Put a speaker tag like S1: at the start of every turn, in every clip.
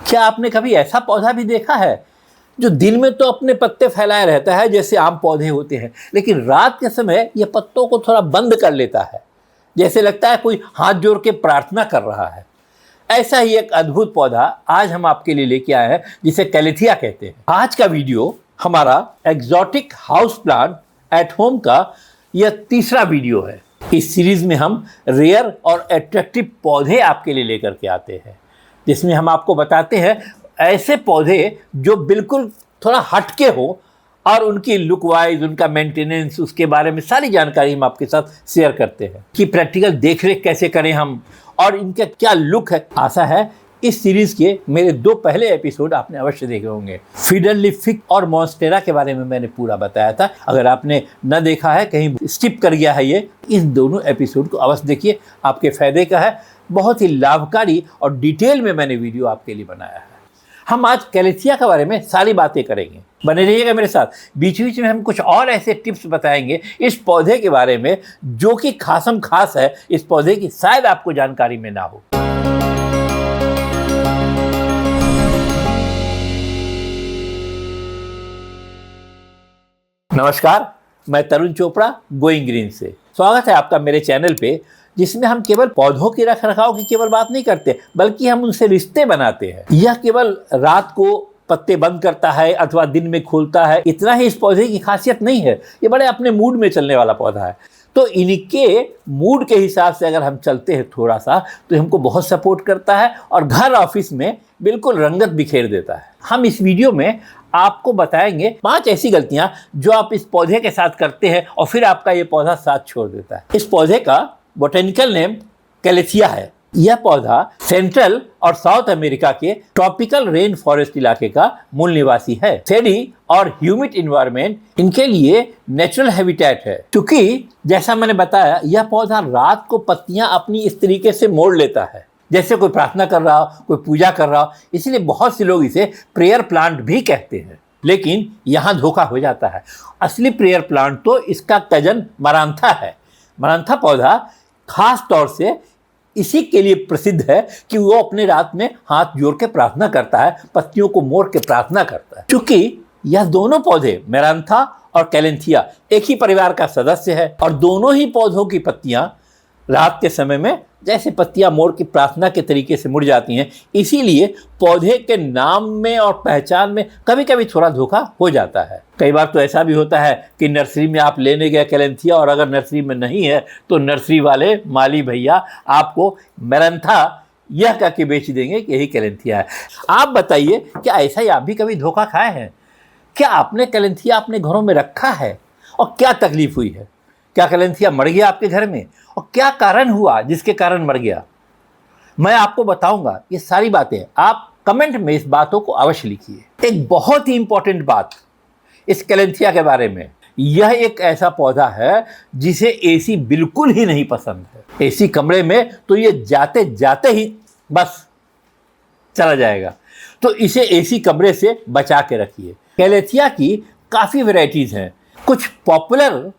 S1: क्या आपने कभी ऐसा पौधा भी देखा है जो दिन में तो अपने पत्ते फैलाए रहता है जैसे आम पौधे होते हैं, लेकिन रात के समय ये पत्तों को थोड़ा बंद कर लेता है, जैसे लगता है कोई हाथ जोड़ के प्रार्थना कर रहा है। ऐसा ही एक अद्भुत पौधा आज हम आपके लिए लेके आए हैं, जिसे कैलेथिया कहते हैं। आज का वीडियो हमारा exotic house plant at home का यह तीसरा वीडियो है। इस सीरीज में हम रेयर और अट्रैक्टिव पौधे आपके लिए लेकर के आते हैं, जिसमें हम आपको बताते हैं ऐसे पौधे जो बिल्कुल थोड़ा हटके हो और उनकी लुक वाइज, उनका मेंटेनेंस, उसके बारे में सारी जानकारी हम आपके साथ शेयर करते हैं कि प्रैक्टिकल देखरेख कैसे करें हम और इनका क्या लुक है। आशा है इस सीरीज के मेरे 2 पहले एपिसोड आपने अवश्य देखे होंगे। फिडरली फिग और मॉन्स्टेरा के बारे में मैंने पूरा बताया था। अगर आपने न देखा है, कहीं स्किप कर गया है ये, इस दोनों एपिसोड को अवश्य देखिए, आपके फायदे का है। बहुत ही लाभकारी और डिटेल में मैंने वीडियो आपके लिए बनाया है। हम आज कैलेथिया के बारे में सारी बातें करेंगे, बने रहिएगा मेरे साथ। बीच बीच में हम कुछ और ऐसे टिप्स बताएंगे इस पौधे के बारे में जो कि खासम खास है इस पौधे की, शायद आपको जानकारी में ना हो। नमस्कार, मैं तरुण चोपड़ा गोइंग ग्रीन से। स्वागत है आपका मेरे चैनल पे, जिसमें हम केवल पौधों की रख रखाव की केवल बात नहीं करते, बल्कि हम उनसे रिश्ते बनाते हैं। यह केवल रात को पत्ते बंद करता है अथवा दिन में खोलता है, इतना ही इस पौधे की खासियत नहीं है। ये बड़े अपने मूड में चलने वाला पौधा है। तो इनके मूड के हिसाब से अगर हम चलते हैं थोड़ा सा, तो हमको बहुत सपोर्ट करता है और घर ऑफिस में बिल्कुल रंगत बिखेर देता है। हम इस वीडियो में आपको बताएंगे 5 ऐसी गलतियां जो आप इस पौधे के साथ करते हैं और फिर आपका ये पौधा साथ छोड़ देता है। इस पौधे का बोटेनिकल नेम कैलेथिया है। यह पौधा सेंट्रल और साउथ अमेरिका के ट्रॉपिकल रेन फॉरेस्ट इलाके का मूल निवासी है। शेडी और ह्यूमिड इन्वायरमेंट इनके लिए नेचुरल हैबिटेट है, क्योंकि जैसा मैंने बताया यह पौधा रात को पत्तियां अपनी इस तरीके से मोड़ लेता है जैसे कोई प्रार्थना कर रहा हो, कोई पूजा कर रहा हो। इसलिए बहुत से लोग इसे प्रेयर प्लांट भी कहते हैं, लेकिन यहाँ धोखा हो जाता है। असली प्रेयर प्लांट तो इसका कजन मरांथा है। मरांथा पौधा खास तौर से इसी के लिए प्रसिद्ध है कि वो अपने रात में हाथ जोड़ के प्रार्थना करता है, पत्तियों को मोड़ के प्रार्थना करता है। क्योंकि यह दोनों पौधे मरांथा और कैलेथिया एक ही परिवार का सदस्य है और दोनों ही पौधों की पत्तियां रात के समय में जैसे पत्तियां मोड़ की प्रार्थना के तरीके से मुड़ जाती हैं। इसीलिए पौधे के नाम में और पहचान में कभी कभी थोड़ा धोखा हो जाता है। कई बार तो ऐसा भी होता है कि नर्सरी में आप लेने गए कैलेथिया और अगर नर्सरी में नहीं है तो नर्सरी वाले माली भैया आपको मरांथा यह कह के बेच देंगे कि यही कैलेथिया है। आप बताइए, क्या ऐसा ही आप भी कभी धोखा खाए हैं? क्या आपने कैलेथिया अपने घरों में रखा है और क्या तकलीफ हुई है? क्या कैलेथिया मर गया आपके घर में और क्या कारण हुआ जिसके कारण मर गया? मैं आपको बताऊंगा ये सारी बातें। आप कमेंट में इस बातों को अवश्य लिखिए। एक बहुत ही इंपॉर्टेंट बात इस कैलेथिया के बारे में, यह एक ऐसा पौधा है जिसे एसी बिल्कुल ही नहीं पसंद है। एसी कमरे में तो ये जाते जाते ही बस चला जाएगा, तो इसे एसी कमरे से बचा के रखिए। कैलेथिया की काफ़ी वैरायटीज़ हैं। कुछ पॉपुलर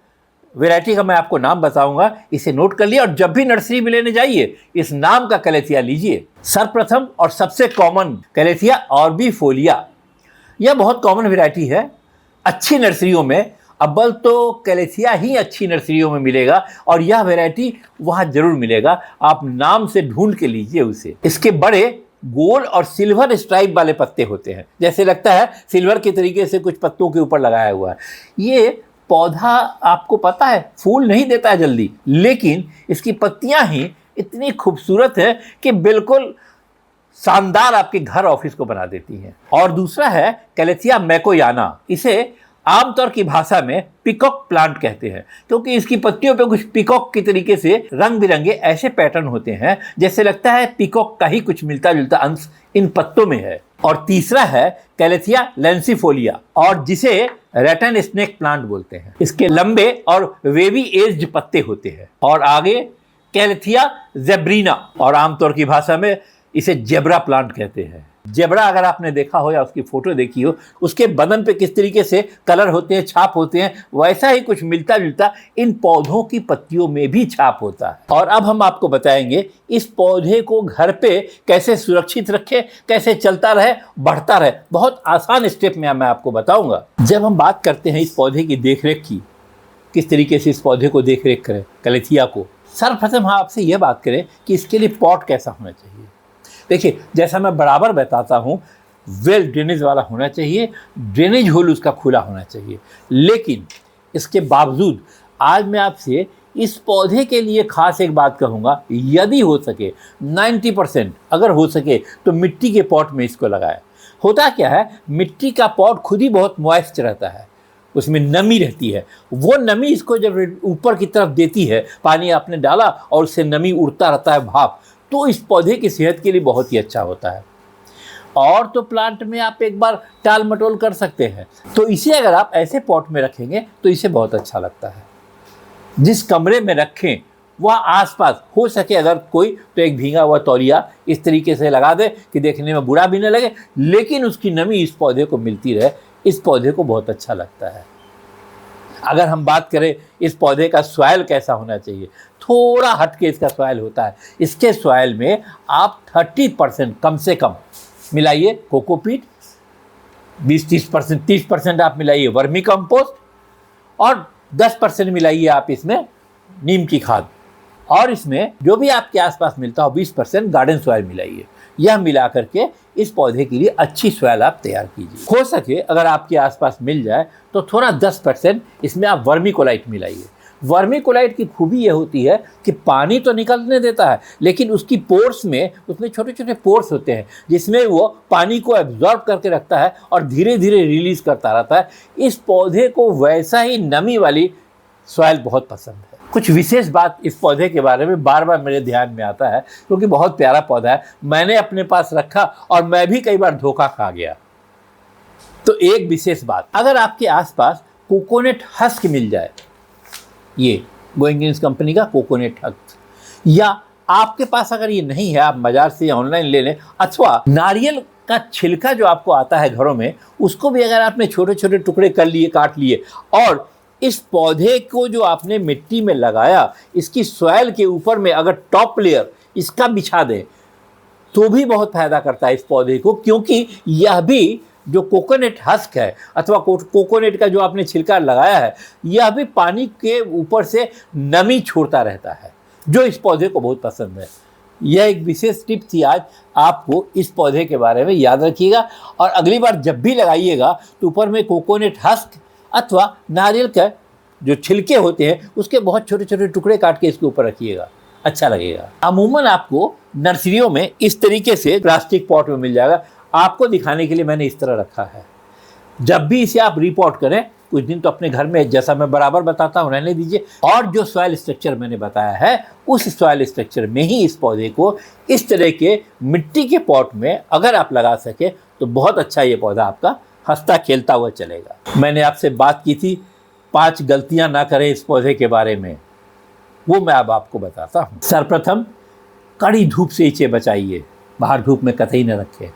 S1: वैरायटी का मैं आपको नाम बताऊंगा, इसे नोट कर लिया और जब भी नर्सरी में लेने जाइए इस नाम का कैलेथिया लीजिए। सर्वप्रथम और सबसे कॉमन कैलेथिया ऑर्बिफोलिया। यह बहुत कॉमन वैरायटी है। अच्छी नर्सरियों में अव्वल तो कैलेथिया ही अच्छी नर्सरियों में मिलेगा और यह वैरायटी वहाँ जरूर मिलेगा। आप नाम से ढूंढ के लीजिए उसे। इसके बड़े गोल और सिल्वर स्ट्राइप वाले पत्ते होते हैं, जैसे लगता है सिल्वर के तरीके से कुछ पत्तों के ऊपर लगाया हुआ है। ये पौधा आपको पता है फूल नहीं देता है जल्दी, लेकिन इसकी पत्तियां ही इतनी खूबसूरत है कि बिल्कुल शानदार आपके घर ऑफिस को बना देती हैं। और दूसरा है कैलेथिया मैकोयाना। इसे आमतौर की भाषा में पिकॉक प्लांट कहते हैं, क्योंकि इसकी पत्तियों पे कुछ पिकॉक के तरीके से रंग बिरंगे ऐसे पैटर्न होते हैं जैसे लगता है पिकॉक का ही कुछ मिलता जुलता अंश इन पत्तों में है। और तीसरा है कैलेथिया लैंसीफोलिया, और जिसे रेटन स्नेक प्लांट बोलते हैं। इसके लंबे और वेवी एज्ड पत्ते होते हैं। और आगे कैलेथिया जेब्रीना, और आमतौर की भाषा में इसे जेब्रा प्लांट कहते हैं। जेबरा अगर आपने देखा हो या उसकी फोटो देखी हो, उसके बदन पे किस तरीके से कलर होते हैं, छाप होते हैं, वैसा ही कुछ मिलता जुलता इन पौधों की पत्तियों में भी छाप होता है। और अब हम आपको बताएंगे इस पौधे को घर पे कैसे सुरक्षित रखें, कैसे चलता रहे, बढ़ता रहे। बहुत आसान स्टेप में मैं आपको बताऊंगा। जब हम बात करते हैं इस पौधे की देखरेख की, किस तरीके से इस पौधे को देखरेख करें, कैलेथिया को, सर्वप्रथम हम आपसे यह बात करें कि इसके लिए पॉट कैसा होना चाहिए। देखिए, जैसा मैं बराबर बताता हूँ, वेल ड्रेनेज वाला होना चाहिए, ड्रेनेज होल उसका खुला होना चाहिए। लेकिन इसके बावजूद आज मैं आपसे इस पौधे के लिए खास एक बात कहूँगा, यदि हो सके 90% अगर हो सके तो मिट्टी के पॉट में इसको लगाएं। होता क्या है, मिट्टी का पॉट खुद ही बहुत मॉइस्ट रहता है, उसमें नमी रहती है। वो नमी इसको जब ऊपर की तरफ देती है, पानी आपने डाला और उससे नमी उड़ता रहता है, भाप, तो इस पौधे की सेहत के लिए बहुत ही अच्छा होता है। और तो प्लांट में आप एक बार टाल मटोल कर सकते हैं, तो इसे अगर आप ऐसे पॉट में रखेंगे तो इसे बहुत अच्छा लगता है। जिस कमरे में रखें वह आसपास हो सके अगर कोई तो एक भींगा हुआ तौलिया इस तरीके से लगा दे कि देखने में बुरा भी न लगे, लेकिन उसकी नमी इस पौधे को मिलती रहे। इस पौधे को बहुत अच्छा लगता है। अगर हम बात करें इस पौधे का सॉइल कैसा होना चाहिए, थोड़ा हटके इसका सॉइल होता है। इसके सॉइल में आप 30% कम से कम मिलाइए कोकोपीट, 20-30%, 30% आप मिलाइए वर्मी कंपोस्ट और 10% मिलाइए आप इसमें नीम की खाद, और इसमें जो भी आपके आसपास मिलता हो 20% गार्डन सॉइल मिलाइए। यह मिला करके इस पौधे के लिए अच्छी सॉइल आप तैयार कीजिए। हो सके अगर आपके आसपास मिल जाए तो थोड़ा 10% इसमें आप वर्मीकोलाइट मिलाइए। वर्मीकोलाइट की खूबी यह होती है कि पानी तो निकलने देता है, लेकिन उसकी पोर्स में, उसमें छोटे छोटे पोर्स होते हैं जिसमें वो पानी को एब्जॉर्ब करके रखता है और धीरे धीरे रिलीज करता रहता है। इस पौधे को वैसा ही नमी वाली सॉइल बहुत पसंद है। कुछ विशेष बात इस पौधे के बारे में बार बार मेरे ध्यान में आता है, क्योंकि बहुत प्यारा पौधा है, मैंने अपने पास रखा और मैं भी कई बार धोखा खा गया। तो एक विशेष बात, अगर आपके आसपास कोकोनट हस्क मिल जाए, ये गोइंग ग्रीन्स कंपनी का कोकोनट हस्क, या आपके पास अगर ये नहीं है, आप बाजार से ऑनलाइन ले लें, अथवा नारियल का छिलका जो आपको आता है घरों में, उसको भी अगर आपने छोटे छोटे टुकड़े कर लिए, काट लिए, और इस पौधे को जो आपने मिट्टी में लगाया, इसकी सॉइल के ऊपर में अगर टॉप लेयर इसका बिछा दें तो भी बहुत फायदा करता है इस पौधे को, क्योंकि यह भी जो कोकोनट हस्क है अथवा कोकोनट का जो आपने छिलका लगाया है, यह भी पानी के ऊपर से नमी छोड़ता रहता है, जो इस पौधे को बहुत पसंद है। यह एक विशेष टिप थी आज आपको इस पौधे के बारे में, याद रखिएगा। और अगली बार जब भी लगाइएगा तो ऊपर में कोकोनट हस्क अथवा नारियल का जो छिलके होते हैं उसके बहुत छोटे छोटे टुकड़े काट के इसके ऊपर रखिएगा, अच्छा लगेगा। अमूमन आपको नर्सरियों में इस तरीके से प्लास्टिक पॉट में मिल जाएगा। आपको दिखाने के लिए मैंने इस तरह रखा है। जब भी इसे आप रिपोर्ट करें, कुछ दिन तो अपने घर में, जैसा मैं बराबर बताता हूँ, रहने दीजिए, और जो सॉइल स्ट्रक्चर मैंने बताया है उस सॉइल स्ट्रक्चर में ही इस पौधे को इस तरह के मिट्टी के पॉट में अगर आप लगा सके तो बहुत अच्छा ये पौधा आपका हंसता खेलता हुआ चलेगा। मैंने आपसे बात की थी 5 गलतियां ना करें इस पौधे के बारे में, वो मैं अब आपको बताता हूँ। सर्वप्रथम, कड़ी धूप से इसे बचाइए, बाहर धूप में कतई न रखें।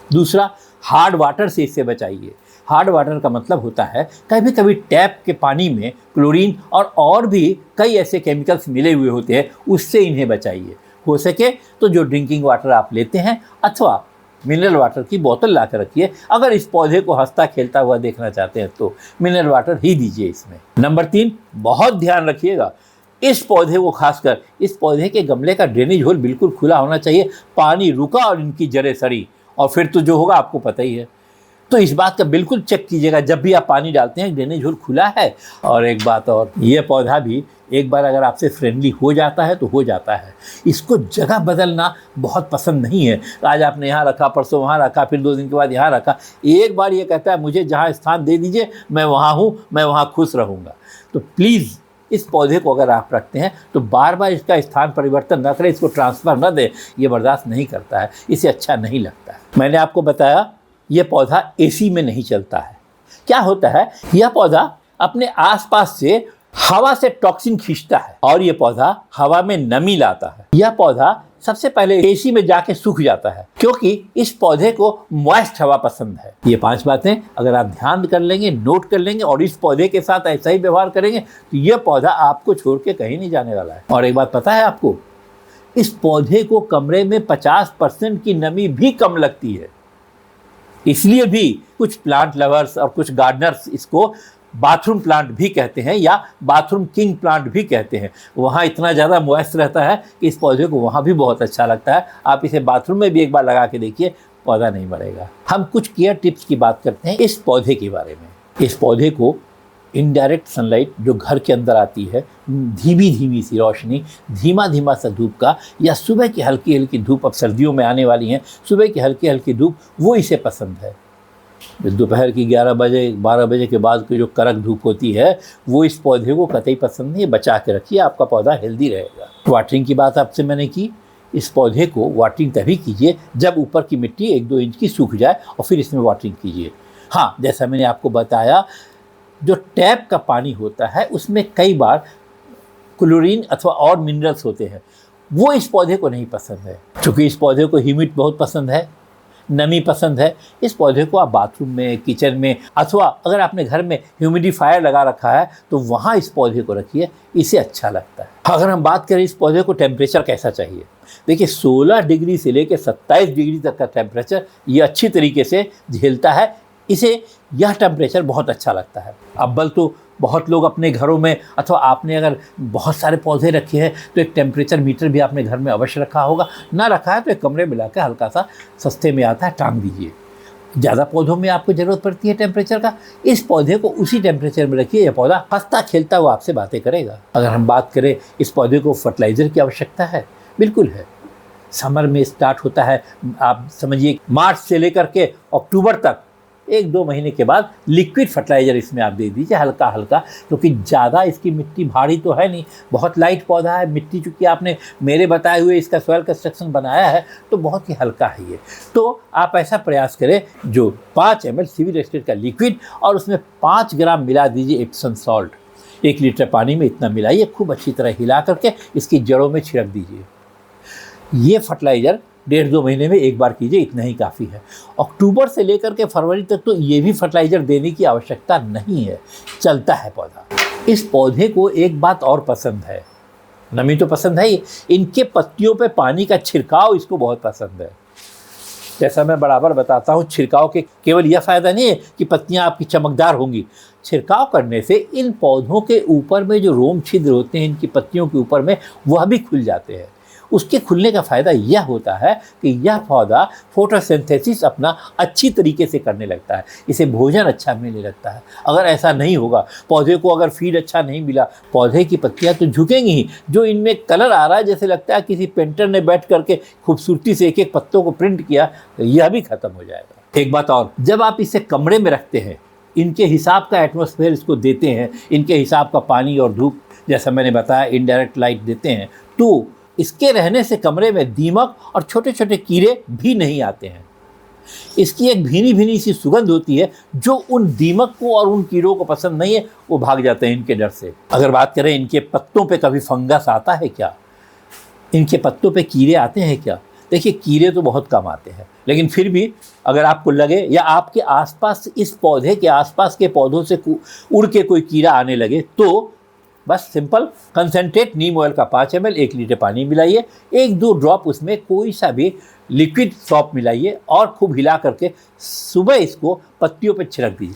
S1: दूसरा, हार्ड वाटर से इसे बचाइए। हार्ड वाटर का मतलब होता है कभी कभी टैप के पानी में क्लोरीन और भी कई ऐसे केमिकल्स मिले हुए होते हैं, उससे इन्हें बचाइए। हो सके तो जो ड्रिंकिंग वाटर आप लेते हैं अथवा मिनरल वाटर की बोतल ला कर रखिए। अगर इस पौधे को हंसता खेलता हुआ देखना चाहते हैं तो मिनरल वाटर ही दीजिए इसमें। नंबर 3, बहुत ध्यान रखिएगा, इस पौधे को खासकर इस पौधे के गमले का ड्रेनेज होल बिल्कुल खुला होना चाहिए। पानी रुका और इनकी जड़ें सड़ी और फिर तो जो होगा आपको पता ही है। तो इस बात का बिल्कुल चेक कीजिएगा जब भी आप पानी डालते हैं ड्रेनेज होल खुला है। और एक बात और, ये पौधा भी एक बार अगर आपसे फ्रेंडली हो जाता है तो हो जाता है। इसको जगह बदलना बहुत पसंद नहीं है। आज आपने यहाँ रखा, परसों वहाँ रखा, फिर 2 दिन के बाद यहाँ रखा। एक बार ये कहता है मुझे जहाँ स्थान दे दीजिए, मैं वहाँ हूँ, मैं वहाँ खुश रहूँगा। तो प्लीज़ इस पौधे को अगर आप रखते हैं तो बार बार इसका स्थान परिवर्तन न करें, इसको ट्रांसफ़र न दें। ये बर्दाश्त नहीं करता है, इसे अच्छा नहीं लगता है। मैंने आपको बताया ये पौधा एसी में नहीं चलता है। क्या होता है, यह पौधा अपने आसपास से हवा से टॉक्सिन खींचता है और ये पौधा हवा में नमी लाता है। यह पौधा सबसे पहले एसी में जाके सूख जाता है क्योंकि इस पौधे को मॉइस्ट हवा पसंद है। ये 5 बातें अगर आप ध्यान कर लेंगे, नोट कर लेंगे और इस पौधे के साथ ऐसा ही व्यवहार करेंगे तो यह पौधा आपको छोड़ के कहीं नहीं जाने वाला है। और एक बात पता है आपको, इस पौधे को कमरे में 50% की नमी भी कम लगती है। इसलिए भी कुछ प्लांट लवर्स और कुछ गार्डनर्स इसको बाथरूम प्लांट भी कहते हैं या बाथरूम किंग प्लांट भी कहते हैं। वहाँ इतना ज़्यादा मॉइस्ट रहता है कि इस पौधे को वहाँ भी बहुत अच्छा लगता है। आप इसे बाथरूम में भी एक बार लगा के देखिए, पौधा नहीं मरेगा। हम कुछ केयर टिप्स की बात करते हैं इस पौधे के बारे में। इस पौधे को इनडायरेक्ट सनलाइट जो घर के अंदर आती है, धीमी धीमी सी रोशनी, धीमा धीमा सा धूप का, या सुबह की हल्की हल्की धूप, अब सर्दियों में आने वाली हैं, सुबह की हल्की हल्की धूप, वो इसे पसंद है। दोपहर की 11 बजे 12 बजे के बाद की जो कड़क धूप होती है वो इस पौधे को कतई पसंद नहीं। बचा के रखिए, आपका पौधा हेल्दी रहेगा। वाटरिंग की बात आपसे मैंने की। इस पौधे को वाटरिंग तभी कीजिए जब ऊपर की मिट्टी 1-2 इंच की सूख जाए और फिर इसमें वाटरिंग कीजिए। हाँ, जैसा मैंने आपको बताया, जो टैप का पानी होता है उसमें कई बार क्लोरीन अथवा और मिनरल्स होते हैं, वो इस पौधे को नहीं पसंद है। क्योंकि इस पौधे को ह्यूमिड बहुत पसंद है, नमी पसंद है। इस पौधे को आप बाथरूम में, किचन में, अथवा अगर आपने घर में ह्यूमिडिफायर लगा रखा है तो वहाँ इस पौधे को रखिए, इसे अच्छा लगता है। अगर हम बात करें इस पौधे को टेम्परेचर कैसा चाहिए, देखिए 16 डिग्री से लेकर 27 डिग्री तक का टेम्परेचर ये अच्छी तरीके से झेलता है। इसे यह टेम्परेचर बहुत अच्छा लगता है। अव्वल तो बहुत लोग अपने घरों में, अथवा आपने अगर बहुत सारे पौधे रखे हैं तो एक टेम्परेचर मीटर भी आपने घर में अवश्य रखा होगा। ना रखा है तो एक कमरे में लाकर हल्का सा सस्ते में आता है, टांग दीजिए। ज़्यादा पौधों में आपको ज़रूरत पड़ती है टेम्परेचर का, इस पौधे को उसी टेम्परेचर में रखिए। यह पौधा हंसता खेलता हुआ आपसे बातें करेगा। अगर हम बात करें, इस पौधे को फर्टिलाइज़र की आवश्यकता है, बिल्कुल है। समर में स्टार्ट होता है, आप समझिए मार्च से लेकर के अक्टूबर तक, 1-2 महीने के बाद लिक्विड फर्टिलाइज़र इसमें आप दे दीजिए हल्का हल्का, क्योंकि ज़्यादा इसकी मिट्टी भारी तो है नहीं, बहुत लाइट पौधा है। मिट्टी चूँकि आपने मेरे बताए हुए इसका सॉइल कंस्ट्रक्शन बनाया है तो बहुत ही हल्का है ये। तो आप ऐसा प्रयास करें, जो 5 ml सिविल एस्टेट का लिक्विड और उसमें 5 ग्राम मिला दीजिए एप्सम सॉल्ट। 1 लीटर पानी में इतना मिलाइए, खूब अच्छी तरह हिला करके इसकी जड़ों में छिड़क दीजिए। ये फर्टिलाइज़र 1.5-2 महीने में एक बार कीजिए, इतना ही काफ़ी है। अक्टूबर से लेकर के फरवरी तक तो ये भी फर्टिलाइज़र देने की आवश्यकता नहीं है, चलता है पौधा। इस पौधे को एक बात और पसंद है, नमी तो पसंद है ही, इनके पत्तियों पे पानी का छिड़काव इसको बहुत पसंद है। जैसा मैं बराबर बताता हूँ, छिड़काव के केवल यह फ़ायदा नहीं है कि पत्तियाँ आपकी चमकदार होंगी। छिड़काव करने से इन पौधों के ऊपर में जो रोम छिद्र होते हैं इनकी पत्तियों के ऊपर में, वह भी खुल जाते हैं। उसके खुलने का फ़ायदा यह होता है कि यह पौधा फोटोसिंथेसिस अपना अच्छी तरीके से करने लगता है, इसे भोजन अच्छा मिलने लगता है। अगर ऐसा नहीं होगा, पौधे को अगर फीड अच्छा नहीं मिला, पौधे की पत्तियां तो झुकेंगी ही। जो इनमें कलर आ रहा है, जैसे लगता है किसी पेंटर ने बैठ करके खूबसूरती से एक एक पत्तों को प्रिंट किया, यह भी खत्म हो जाएगा। एक बात और, जब आप इसे कमरे में रखते हैं, इनके हिसाब का एटमॉस्फेयर इसको देते हैं, इनके हिसाब का पानी और धूप, जैसा मैंने बताया इनडायरेक्ट लाइट देते हैं, तो इसके रहने से कमरे में दीमक और छोटे छोटे कीड़े भी नहीं आते हैं। इसकी एक भीनी भीनी सी सुगंध होती है जो उन दीमक को और उन कीड़ों को पसंद नहीं है, वो भाग जाते हैं इनके डर से। अगर बात करें इनके पत्तों पे कभी फंगस आता है क्या, इनके पत्तों पे कीड़े आते हैं क्या? देखिए, कीड़े तो बहुत कम आते हैं, लेकिन फिर भी अगर आपको लगे या आपके आसपास, इस पौधे के आसपास के पौधों से उड़ के कोई कीड़ा आने लगे, तो बस सिंपल कंसनट्रेट नीम ऑयल का 5 ml 1 लीटर पानी मिलाइए, 1-2 ड्रॉप उसमें कोई सा भी लिक्विड सॉप मिलाइए और खूब हिला करके सुबह इसको पत्तियों पर छिड़क दीजिए।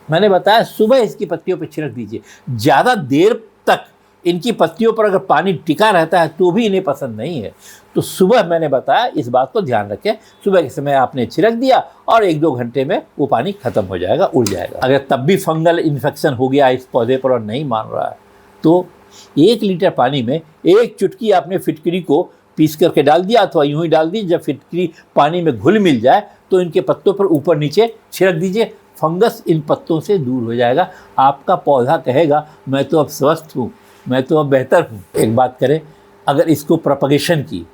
S1: मैंने बताया सुबह इसकी पत्तियों पर छिड़क दीजिए। ज़्यादा देर तक इनकी पत्तियों पर अगर पानी टिका रहता है तो भी इन्हें पसंद नहीं है। तो सुबह मैंने बताया, इस बात को ध्यान रखें, सुबह के समय आपने छिड़क दिया और 1-2 घंटे में वो पानी खत्म हो जाएगा, उड़ जाएगा। अगर तब भी फंगल इन्फेक्शन हो गया इस पौधे पर और नहीं मान रहा है, तो 1 लीटर पानी में 1 चुटकी आपने फिटकरी को पीस करके डाल दिया अथवा यूं ही डाल दी। जब फिटकरी पानी में घुल मिल जाए तो इनके पत्तों पर ऊपर नीचे छिड़क दीजिए, फंगस इन पत्तों से दूर हो जाएगा। आपका पौधा कहेगा मैं तो अब स्वस्थ हूँ, मैं तो अब बेहतर हूँ। एक बात करें, अगर इसको प्रोपगेशन की,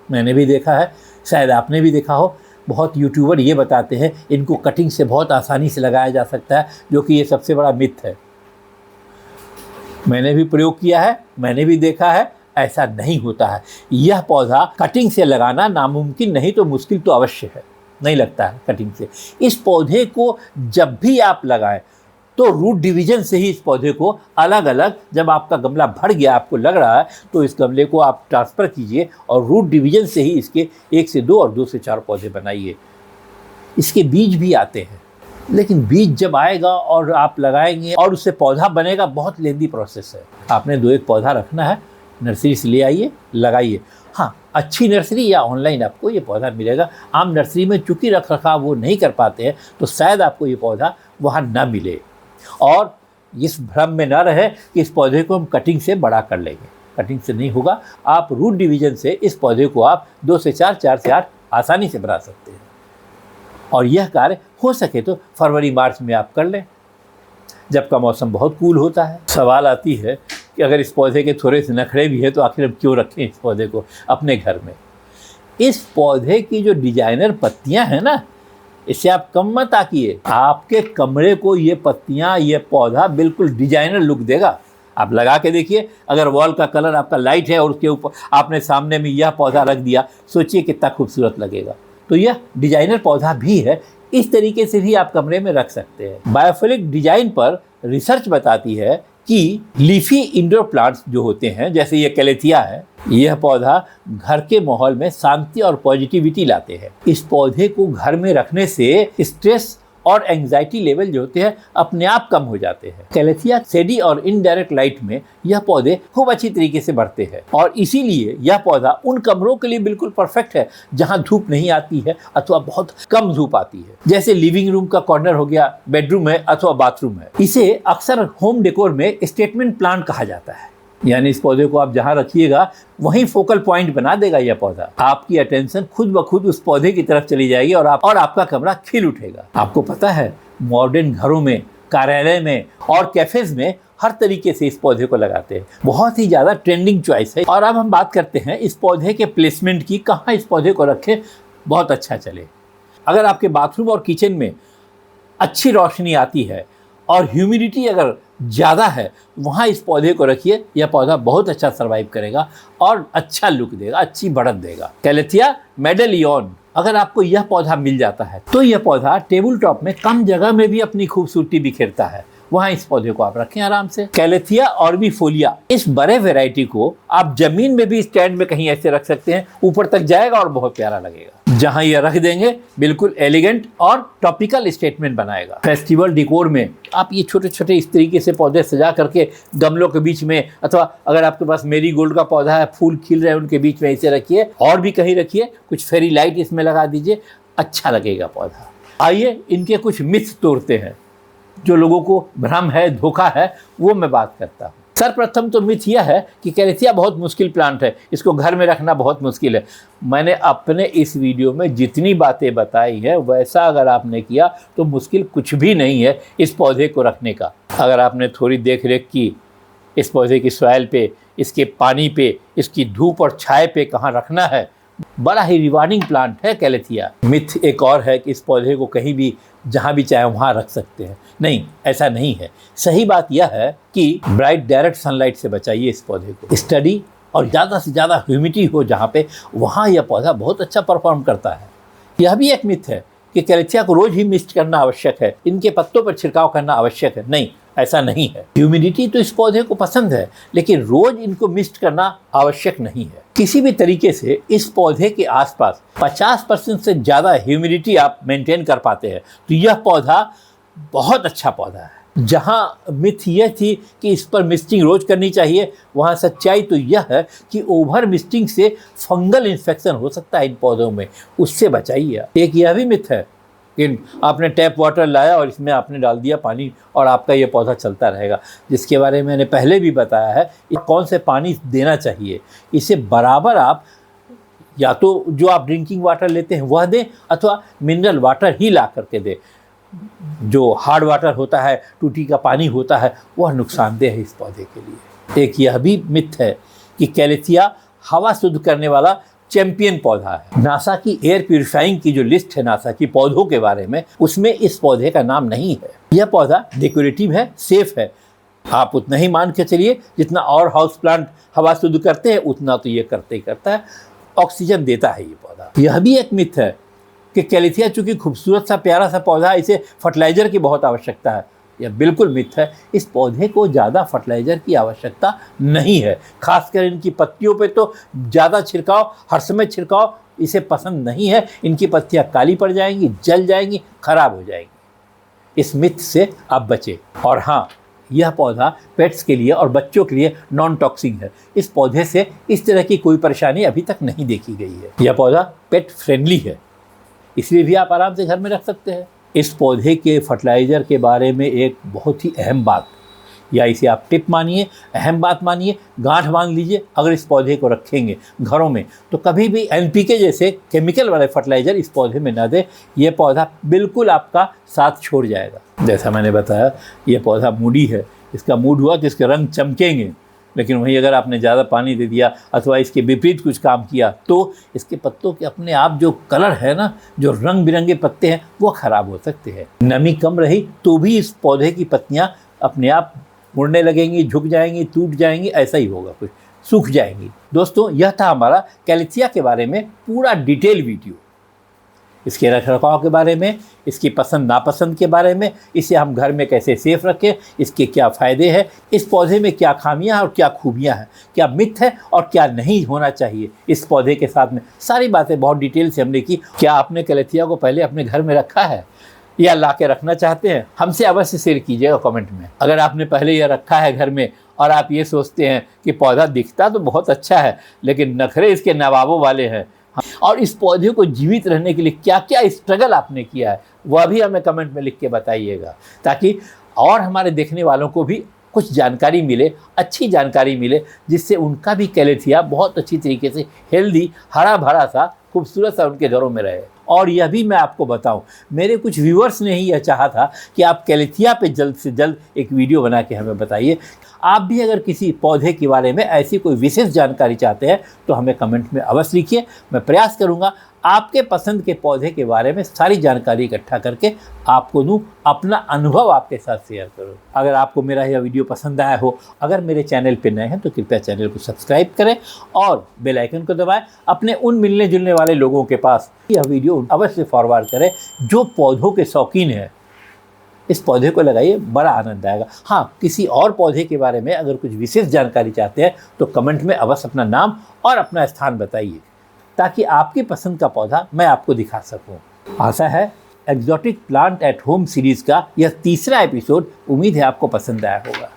S1: मैंने भी देखा है, शायद आपने भी देखा हो, बहुत यूट्यूबर ये बताते हैं इनको कटिंग से बहुत आसानी से लगाया जा सकता है, जो कि ये सबसे बड़ा मिथ है। मैंने भी प्रयोग किया है, मैंने भी देखा है, ऐसा नहीं होता है। यह पौधा कटिंग से लगाना नामुमकिन नहीं तो मुश्किल तो अवश्य है, नहीं लगता है कटिंग से। इस पौधे को जब भी आप लगाएं तो रूट डिवीजन से ही इस पौधे को अलग अलग, जब आपका गमला भर गया आपको लग रहा है तो इस गमले को आप ट्रांसफ़र कीजिए और रूट डिवीजन से ही इसके 1 से 2 और 2 से 4 पौधे बनाइए। इसके बीज भी आते हैं, लेकिन बीज जब आएगा और आप लगाएंगे और उससे पौधा बनेगा, बहुत लेंदी प्रोसेस है। आपने 2-1 पौधा रखना है, नर्सरी से ले आइए, लगाइए। हाँ, अच्छी नर्सरी या ऑनलाइन आपको ये पौधा मिलेगा। आम नर्सरी में चूँकि रख रखाव वो नहीं कर पाते हैं तो शायद आपको ये पौधा वहाँ ना मिले। और इस भ्रम में ना रहे कि इस पौधे को हम कटिंग से बड़ा कर लेंगे, कटिंग से नहीं होगा। आप रूट डिवीजन से इस पौधे को आप 2 से 4, 4 से 8 आसानी से बना सकते हैं। और यह कार्य हो सके तो फरवरी-मार्च में आप कर लें, जब का मौसम बहुत कूल होता है। सवाल आती है कि अगर इस पौधे के थोड़े से नखरे भी हैं तो आखिर हम क्यों रखें इस पौधे को अपने घर में। इस पौधे की जो डिजाइनर पत्तियां हैं ना, इससे आप कम मत आकिए। आपके कमरे को ये पत्तियां, ये पौधा बिल्कुल डिजाइनर लुक देगा। आप लगा के देखिए, अगर वॉल का कलर आपका लाइट है और उसके ऊपर आपने सामने में यह पौधा रख दिया, सोचिए कितना खूबसूरत लगेगा। तो यह डिजाइनर पौधा भी है, इस तरीके से भी आप कमरे में रख सकते हैं। बायोफिलिक डिजाइन पर रिसर्च बताती है कि लीफी इंडोर प्लांट्स जो होते हैं, जैसे ये कैलेथिया है, यह पौधा घर के माहौल में शांति और पॉजिटिविटी लाते हैं। इस पौधे को घर में रखने से स्ट्रेस और एंजाइटी लेवल जो होते हैं अपने आप कम हो जाते हैं। कैलेथिया शेडी और इनडायरेक्ट लाइट में यह पौधे खूब अच्छी तरीके से बढ़ते हैं और इसीलिए यह पौधा उन कमरों के लिए बिल्कुल परफेक्ट है जहां धूप नहीं आती है अथवा बहुत कम धूप आती है, जैसे लिविंग रूम का कॉर्नर हो गया, बेडरूम है अथवा बाथरूम है। इसे अक्सर होम डेकोर में स्टेटमेंट प्लांट कहा जाता है, यानी इस पौधे को आप जहां रखिएगा वहीं फोकल पॉइंट बना देगा यह पौधा। आपकी अटेंशन खुद ब खुद उस पौधे की तरफ चली जाएगी और आपका कमरा खिल उठेगा। आपको पता है, मॉडर्न घरों में, कार्यालय में और कैफेज में हर तरीके से इस पौधे को लगाते हैं। बहुत ही ज़्यादा ट्रेंडिंग चॉइस है। और अब हम बात करते हैं इस पौधे के प्लेसमेंट की, कहाँ इस पौधे को रखें बहुत अच्छा चले। अगर आपके बाथरूम और किचन में अच्छी रोशनी आती है और ह्यूमिडिटी अगर ज़्यादा है, वहाँ इस पौधे को रखिए। यह पौधा बहुत अच्छा सर्वाइव करेगा और अच्छा लुक देगा, अच्छी बढ़त देगा। कैलेथिया मेडेलियन, अगर आपको यह पौधा मिल जाता है तो यह पौधा टेबल टॉप में कम जगह में भी अपनी खूबसूरती बिखेरता है। वहाँ इस पौधे को आप रखें आराम से। कैलेथिया ऑर्बिफोलिया, इस बड़े वैरायटी को आप जमीन में भी स्टैंड में कहीं ऐसे रख सकते हैं, ऊपर तक जाएगा और बहुत प्यारा लगेगा। जहां ये रख देंगे बिल्कुल एलिगेंट और टॉपिकल स्टेटमेंट बनाएगा। फेस्टिवल डिकोर में आप ये छोटे छोटे इस तरीके से पौधे सजा करके गमलों के बीच में, अथवा अगर आपके पास मेरीगोल्ड का पौधा है, फूल खिल रहे हैं उनके बीच में इसे रखिए, और भी कहीं रखिए, कुछ फेरी लाइट इसमें लगा दीजिए, अच्छा लगेगा पौधा। आइए इनके कुछ मिथ तोड़ते हैं, जो लोगों को भ्रम है, धोखा है, वो मैं बात करता हूँ। सर्वप्रथम तो मिथ यह है कि कैलेथिया बहुत मुश्किल प्लांट है, इसको घर में रखना बहुत मुश्किल है। मैंने अपने इस वीडियो में जितनी बातें बताई हैं वैसा अगर आपने किया तो मुश्किल कुछ भी नहीं है इस पौधे को रखने का। अगर आपने थोड़ी देख रेख की इस पौधे की सॉइल पे, इसके पानी पे, इसकी धूप और छाए पे कहाँ रखना है, बड़ा ही रिवार्डिंग प्लांट है कैलेथिया। मिथ एक और है कि इस पौधे को कहीं भी जहाँ भी चाहे वहाँ रख सकते हैं। नहीं, ऐसा नहीं है। सही बात यह है कि ब्राइट डायरेक्ट सनलाइट से बचाइए इस पौधे को। स्टडी और ज़्यादा से ज़्यादा ह्यूमिडिटी हो जहाँ पे, वहाँ यह पौधा बहुत अच्छा परफॉर्म करता है। यह भी एक मिथ है कि कैलेथिया को रोज़ ही मिस्ट करना आवश्यक है, इनके पत्तों पर छिड़काव करना आवश्यक है। नहीं, ऐसा नहीं है। ह्यूमिडिटी तो इस पौधे को पसंद है, लेकिन रोज इनको मिस्ट करना आवश्यक नहीं है। किसी भी तरीके से इस पौधे के आसपास 50% से ज़्यादा ह्यूमिडिटी आप मेंटेन कर पाते हैं तो यह पौधा बहुत अच्छा पौधा है। जहाँ मिथ यह थी कि इस पर मिस्टिंग रोज करनी चाहिए, वहाँ सच्चाई तो यह है कि ओवर मिस्टिंग से फंगल इन्फेक्शन हो सकता है इन पौधों में, उससे बचाइए। एक यह भी मिथ है कि आपने टैप वाटर लाया और इसमें आपने डाल दिया पानी और आपका ये पौधा चलता रहेगा, जिसके बारे में मैंने पहले भी बताया है कौन से पानी देना चाहिए। इसे बराबर आप या तो जो आप ड्रिंकिंग वाटर लेते हैं वह दें, अथवा मिनरल वाटर ही ला करके दें। जो हार्ड वाटर होता है, टूटी का पानी होता है, वह नुकसानदेह है इस पौधे के लिए। एक यह भी मिथ है कि कैलेथिया हवा शुद्ध करने वाला चैंपियन पौधा है। नासा की एयर प्यूरिफाइंग की जो लिस्ट है नासा की पौधों के बारे में, उसमें इस पौधे का नाम नहीं है। यह पौधा डेकोरेटिव है, सेफ है, आप उतना ही मान के चलिए जितना और हाउस प्लांट हवा शुद्ध करते हैं उतना तो ये करते ही करता है, ऑक्सीजन देता है ये पौधा। यह भी एक मिथ है कि कैलिथिया चूँकि खूबसूरत सा प्यारा सा पौधा है, इसे फर्टिलाइज़र की बहुत आवश्यकता है। यह बिल्कुल मिथ है। इस पौधे को ज़्यादा फर्टिलाइज़र की आवश्यकता नहीं है, खासकर इनकी पत्तियों पे तो ज़्यादा छिड़काव, हर समय छिड़काव इसे पसंद नहीं है। इनकी पत्तियाँ काली पड़ जाएंगी, जल जाएंगी, खराब हो जाएंगी। इस मिथ से आप बचें। और हाँ, यह पौधा पेट्स के लिए और बच्चों के लिए नॉन टॉक्सिक है। इस पौधे से इस तरह की कोई परेशानी अभी तक नहीं देखी गई है। यह पौधा पेट फ्रेंडली है, इसलिए भी आप आराम से घर में रख सकते हैं। इस पौधे के फर्टिलाइज़र के बारे में एक बहुत ही अहम बात, या इसे आप टिप मानिए, अहम बात मानिए, गांठ बांध लीजिए। अगर इस पौधे को रखेंगे घरों में तो कभी भी NPK जैसे केमिकल वाले फर्टिलाइज़र इस पौधे में ना दे। ये पौधा बिल्कुल आपका साथ छोड़ जाएगा। जैसा मैंने बताया, ये पौधा मूडी है, इसका मूड हुआ तो इसके रंग चमकेंगे, लेकिन वहीं अगर आपने ज़्यादा पानी दे दिया अथवा इसके विपरीत कुछ काम किया तो इसके पत्तों के अपने आप जो कलर है ना, जो रंग बिरंगे पत्ते हैं, वो ख़राब हो सकते हैं। नमी कम रही तो भी इस पौधे की पत्तियाँ अपने आप मुड़ने लगेंगी, झुक जाएंगी, टूट जाएंगी, ऐसा ही होगा, कुछ सूख जाएंगी। दोस्तों, यह था हमारा कैलिथिया के बारे में पूरा डिटेल वीडियो। इसके रखरखाव के बारे में, इसकी पसंद नापसंद के बारे में, इसे हम घर में कैसे सेफ रखें, इसके क्या फ़ायदे हैं, इस पौधे में क्या खामियां हैं और क्या खूबियां हैं, क्या मिथ है और क्या नहीं होना चाहिए इस पौधे के साथ में, सारी बातें बहुत डिटेल से हमने की। क्या आपने कैलिथिया को पहले अपने घर में रखा है या ला के रखना चाहते हैं? हमसे अवश्य शेयर कीजिएगा कमेंट में। अगर आपने पहले यह रखा है घर में और आप ये सोचते हैं कि पौधा दिखता तो बहुत अच्छा है लेकिन नखरे इसके नवाबों वाले हैं, और इस पौधे को जीवित रहने के लिए क्या क्या स्ट्रगल आपने किया है, वह भी हमें कमेंट में लिख के बताइएगा, ताकि और हमारे देखने वालों को भी कुछ जानकारी मिले, अच्छी जानकारी मिले, जिससे उनका भी कैलिथिया बहुत अच्छी तरीके से हेल्दी, हरा भरा सा, खूबसूरत सा उनके घरों में रहे। और यह भी मैं आपको बताऊं, मेरे कुछ व्यूअर्स ने ही यह चाहा था कि आप कैलिथिया पे जल्द से जल्द एक वीडियो बना के हमें बताइए। आप भी अगर किसी पौधे के बारे में ऐसी कोई विशेष जानकारी चाहते हैं तो हमें कमेंट में अवश्य लिखिए। मैं प्रयास करूंगा आपके पसंद के पौधे के बारे में सारी जानकारी इकट्ठा करके आपको दूं, अपना अनुभव आपके साथ शेयर करूं। अगर आपको मेरा यह वीडियो पसंद आया हो, अगर मेरे चैनल पर नए हैं तो कृपया चैनल को सब्सक्राइब करें और बेल आइकन को दबाएं। अपने उन मिलने जुलने वाले लोगों के पास यह वीडियो अवश्य फॉरवर्ड करें जो पौधों के शौकीन हैं। इस पौधे को लगाइए, बड़ा आनंद आएगा। हाँ, किसी और पौधे के बारे में अगर कुछ विशेष जानकारी चाहते हैं तो कमेंट में अवश्य अपना नाम और अपना स्थान बताइए, ताकि आपकी पसंद का पौधा मैं आपको दिखा सकूं। आशा है exotic plant at home series का यह तीसरा एपिसोड, उम्मीद है आपको पसंद आया होगा।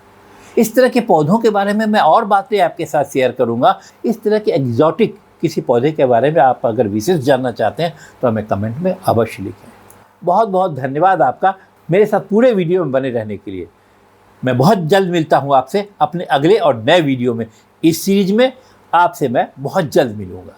S1: इस तरह के पौधों के बारे में मैं और बातें आपके साथ शेयर करूँगा। इस तरह के एक्जोटिक किसी पौधे के बारे में आप अगर विशेष जानना चाहते हैं तो हमें कमेंट में अवश्य लिखें। बहुत बहुत धन्यवाद आपका मेरे साथ पूरे वीडियो में बने रहने के लिए। मैं बहुत जल्द मिलता हूँ आपसे अपने अगले और नए वीडियो में। इस सीरीज में आपसे मैं बहुत जल्द मिलूँगा।